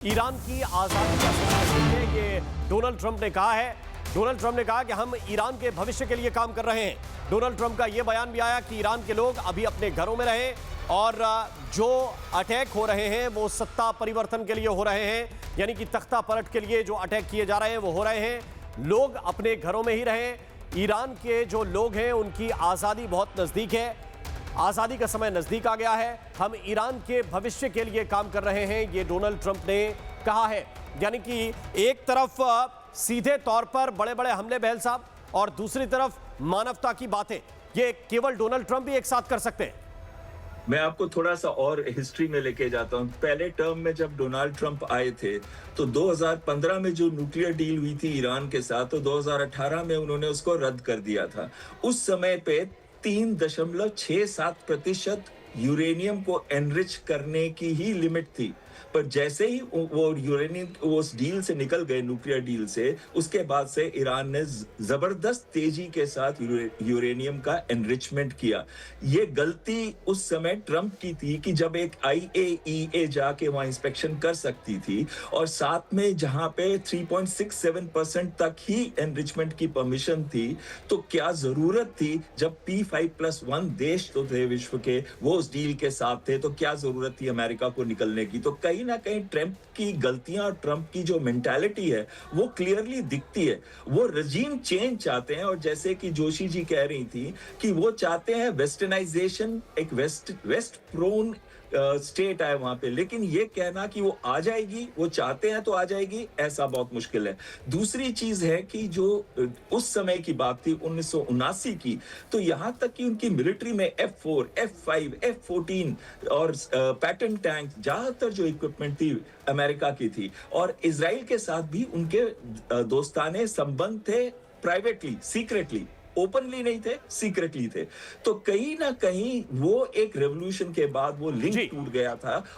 Iran की आजादी का सवाल है, ये डोनाल्ड ट्रंप ने कहा है। डोनाल्ड ट्रंप ने कहा कि हम ईरान के भविष्य के लिए काम कर रहे हैं। डोनाल्ड ट्रंप का यह बयान भी आया कि ईरान के लोग अभी अपने घरों में रहें और जो अटैक हो रहे हैं वो सत्ता परिवर्तन के लिए हो रहे हैं, यानी कि तख्ता पलट के लिए जो अटैक किए जा रहे हैं वो हो रहे हैं। लोग अपने घरों में ही रहें। ईरान के जो लोग हैं उनकी आज़ादी बहुत नज़दीक है, आज़ादी का समय नज़दीक आ गया है। हम ईरान के भविष्य के लिए काम कर रहे हैं, ये डोनाल्ड ट्रंप ने कहा है। यानी कि एक तरफ सीधे तौर पर बड़े बड़े हमले बहल साहब और दूसरी तरफ मानवता की बातें, ये केवल डोनाल्ड ट्रंप ही एक साथ कर सकते हैं। मैं आपको थोड़ा सा और हिस्ट्री में लेके जाता हूं। पहले टर्म में जब डोनाल्ड ट्रंप आए थे तो 2015 में जो न्यूक्लियर डील हुई थी ईरान के साथ, तो 2018 में उन्होंने उसको रद्द कर दिया था। उस समय पे 3.67% यूरेनियम को एनरिच करने की ही लिमिट थी। पर जैसे ही वो यूरेनियम उस डील से निकल गए, न्यूक्लियर डील से, उसके बाद से ईरान ने जबरदस्त तेजी के साथ यूरेनियम का एनरिचमेंट किया। ये गलती उस समय ट्रंप की थी कि जब एक IAEA जाके वहां इंस्पेक्शन कर सकती थी और साथ में जहां पे 3.67% तक ही एनरिचमेंट की परमिशन थी, तो क्या जरूरत थी, जब P5+1 देश तो थे विश्व के, वो उस डील के साथ थे, तो क्या जरूरत थी अमेरिका को निकलने की। तो कहीं ना कहीं ट्रंप की गलतियां और ट्रंप की जो मेंटालिटी है वो क्लियरली दिखती है। वो रजीम चेंज चाहते हैं, और जैसे कि जोशी जी कह रही थी कि वो चाहते हैं वेस्टर्नाइजेशन, एक वेस्ट प्रोन स्टेट है वहां पे, लेकिन ये कहना कि वो आ जाएगी, वो चाहते हैं तो आ जाएगी, ऐसा बहुत मुश्किल है। दूसरी चीज है कि जो उस समय की बात थी 1979 की, तो यहां तक कि उनकी मिलिट्री में F4, F5, F14 और पैटर्न टैंक, ज्यादातर जो इक्विपमेंट थी अमेरिका की थी। और इजराइल के साथ भी उनके दोस्ताने संबंध थे, प्राइवेटली, सीक्रेटली, ओपनली नहीं थे, सीक्रेटली थे। तो कहीं ना कहीं वो एक रेवोल्यूशन के बाद वो लिंक टूट गया था